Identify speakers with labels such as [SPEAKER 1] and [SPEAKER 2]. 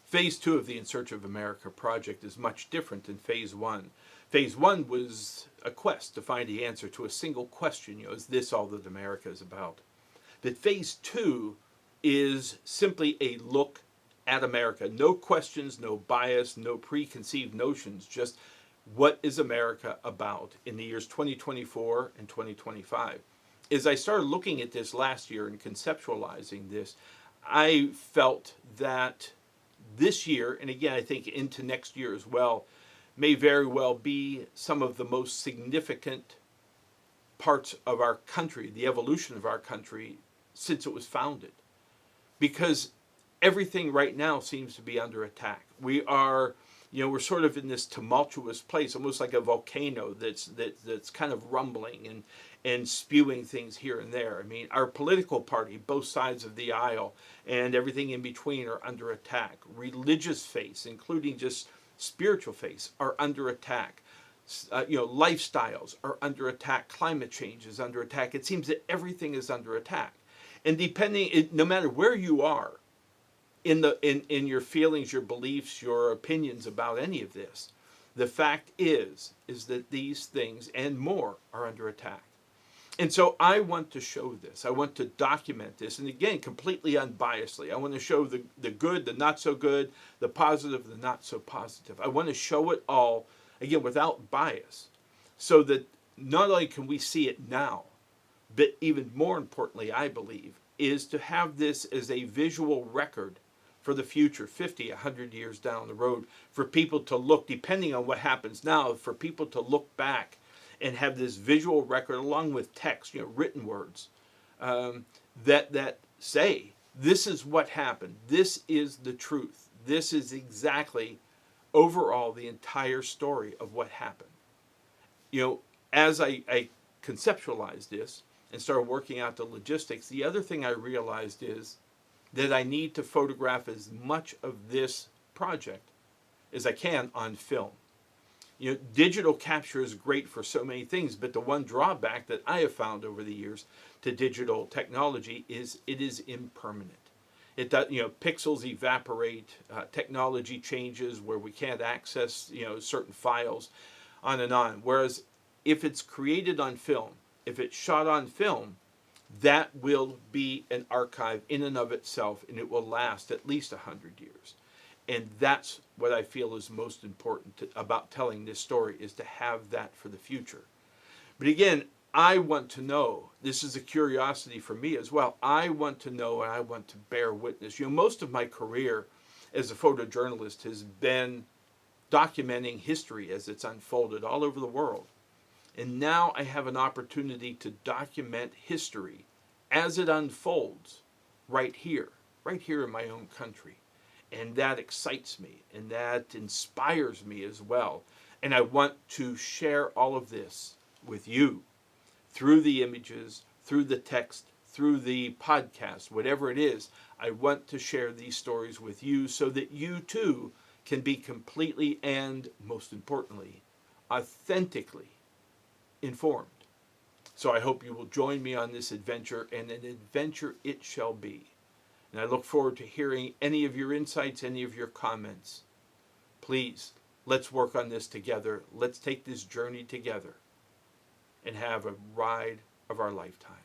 [SPEAKER 1] Phase 2 of the In Search of America project is much different than Phase 1. Phase 1 was a quest to find the answer to a single question, is this all that America is about? But Phase 2 is simply a look at America. No questions, no bias, no preconceived notions, just what is America about in the years 2024 and 2025. As I started looking at this last year and conceptualizing this, I felt that this year, and again I think into next year as well, may very well be some of the most significant parts of our country, the evolution of our country since it was founded. Because everything right now seems to be under attack. We are, we're sort of in this tumultuous place, almost like a volcano that's kind of rumbling and spewing things here and there. I mean, our political party, both sides of the aisle, and everything in between are under attack. Religious faiths, including just spiritual faiths, are under attack. Lifestyles are under attack. Climate change is under attack. It seems that everything is under attack. And no matter where you are in your feelings, your beliefs, your opinions about any of this, the fact is that these things and more are under attack. And so I want to show this. I want to document this. And again, completely unbiasedly. I want to show the good, the not so good, the positive, the not so positive. I want to show it all, again, without bias, so that not only can we see it now, but even more importantly, I believe, is to have this as a visual record for the future, 50, 100 years down the road, for people to look, depending on what happens now, for people to look back and have this visual record along with text, written words, that say, this is what happened. This is the truth. This is exactly, overall, the entire story of what happened. As I conceptualized this and started working out the logistics, the other thing I realized is that I need to photograph as much of this project as I can on film. Digital capture is great for so many things, but the one drawback that I have found over the years to digital technology is it is impermanent. It does, pixels evaporate, technology changes where we can't access, certain files, on and on. Whereas if it's created on film, if it's shot on film, that will be an archive in and of itself, and it will last at least 100 years. And that's what I feel is most important about telling this story, is to have that for the future. But again, I want to know, this is a curiosity for me as well, I want to know and I want to bear witness. Most of my career as a photojournalist has been documenting history as it's unfolded all over the world. And now I have an opportunity to document history as it unfolds right here in my own country. And that excites me, and that inspires me as well. And I want to share all of this with you through the images, through the text, through the podcast, whatever it is. I want to share these stories with you so that you too can be completely and, most importantly, authentically informed. So I hope you will join me on this adventure, and an adventure it shall be. And I look forward to hearing any of your insights, any of your comments. Please, let's work on this together. Let's take this journey together and have a ride of our lifetime.